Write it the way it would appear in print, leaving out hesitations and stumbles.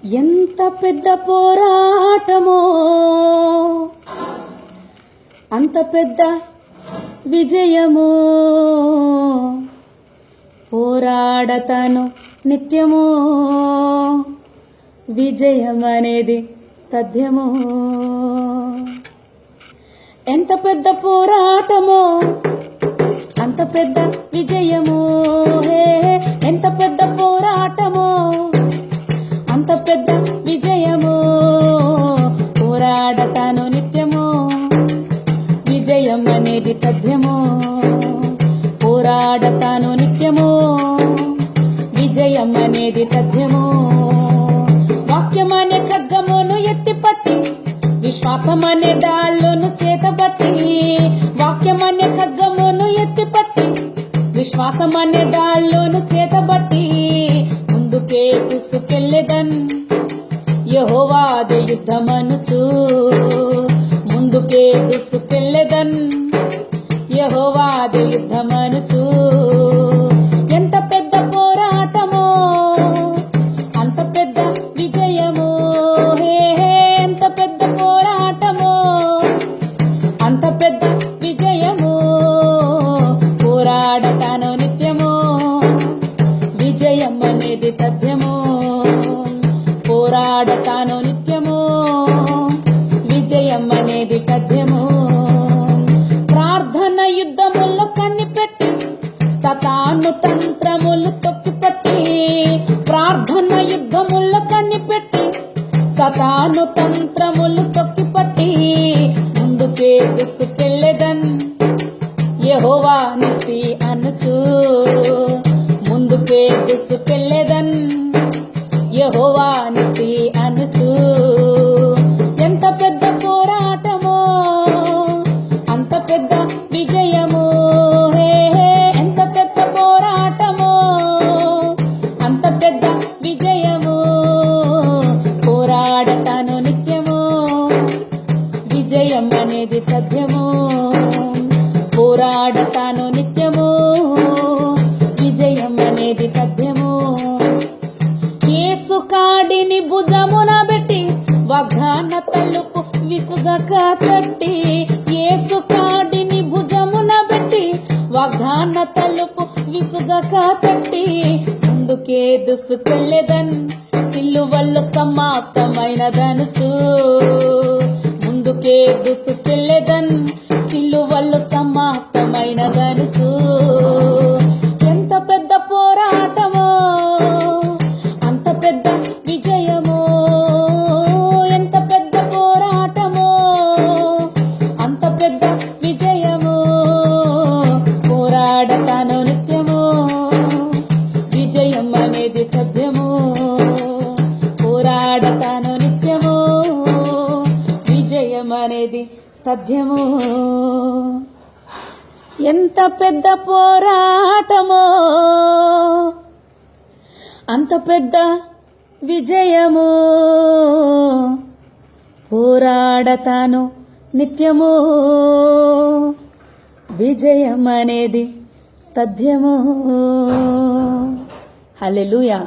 ఎంత పెద్ద పోరాటమో అంత పెద్ద విజయము. పోరాడతాను నిత్యము, విజయమనేది తథ్యము. ఎంత పెద్ద పోరాటమో అంత పెద్ద విజయము. ఎంత పెద్ద పోరాటమో అంత పెద్ద విజయము. పోరాడతాను నిత్యము, విజయం అనేది తథ్యము. పోరాడతాను నిత్యము, విజయం అనేది తథ్యము. వాక్యమనే ఖడ్గమును ఎత్తిపట్టి, విశ్వాసమనే డాళ్ళను చేతబట్టి. వాక్యమనే ఖడ్గమును ఎత్తిపట్టి, విశ్వాసమనే డాళ్ళను చేతబట్టి. ముందుకే దూసుకెళ్ళెదన్ యెహోవాదే యుద్ధమనుచు. ముందుకే దూసుకెళ్ళెదన్ యెహోవాదే యుద్ధమనుచు. ఎంత పెద్ద పోరాటమో అంత పెద్ద విజయము. ఎంత పెద్ద పోరాటమో అంత పెద్ద విజయము. పోరాడతాను నిత్యము, విజయం అనేది తథ్యము. పోరాడతాను నిత్యము, విజయం అనేది తథ్యము. ప్రార్థన యుద్ధముల్లో కనిపెట్టి, సతాను తంత్రములు తొక్కిపట్టి. ప్రార్థన యుద్ధముల్లో కనిపెట్టి, సతాను తంత్రములు తొక్కిపట్టి. ముందుకే దూసుకెళ్ళెదన్ యెహోవా నిస్సి అనుచు. ముందుకే దూసుకెళ్ళెదన్ యెహోవా నిస్సి అనుచు. ఎంత పెద్ద పోరాటమో అంత పెద్ద విజయము. ఎంత పెద్ద పోరాటమో అంత పెద్ద విజయము. పోరాడతాను నిత్యము, విజయం అనేది తథ్యము. పోరాడతాను నిత్యము, విజయం అనేది తథ్యము. యేసు కాడిని భుజమున పెట్టి, వాగ్దాన తలుపు విసుగక తట్టి. యేసు కాడిని భుజమున పెట్టి, వాగ్దాన తలుపు విసుగక తట్టి. ముందుకే దూసుకెళ్ళెదన్ సిలువలో సమాప్తమైనదనుచు. ముందుకే దూసుకెళ్ళెదన్ సిలువలో సమాప్తమైనదనుచు. ఎంత పెద్ద పోరాటమో అంత పెద్ద విజయము. ఎంత పెద్ద పోరాటమో అంత పెద్ద విజయము. పోరాడతాను నిత్యము, విజయం అనేది తథ్యము. పోరాడతాను నిత్యము, విజయం అనేది తథ్యము. ఎంత పెద్ద పోరాటమో అంత పెద్ద విజయము. పోరాడతాను నిత్యము, విజయం అనేది తథ్యము. హల్లెలూయా.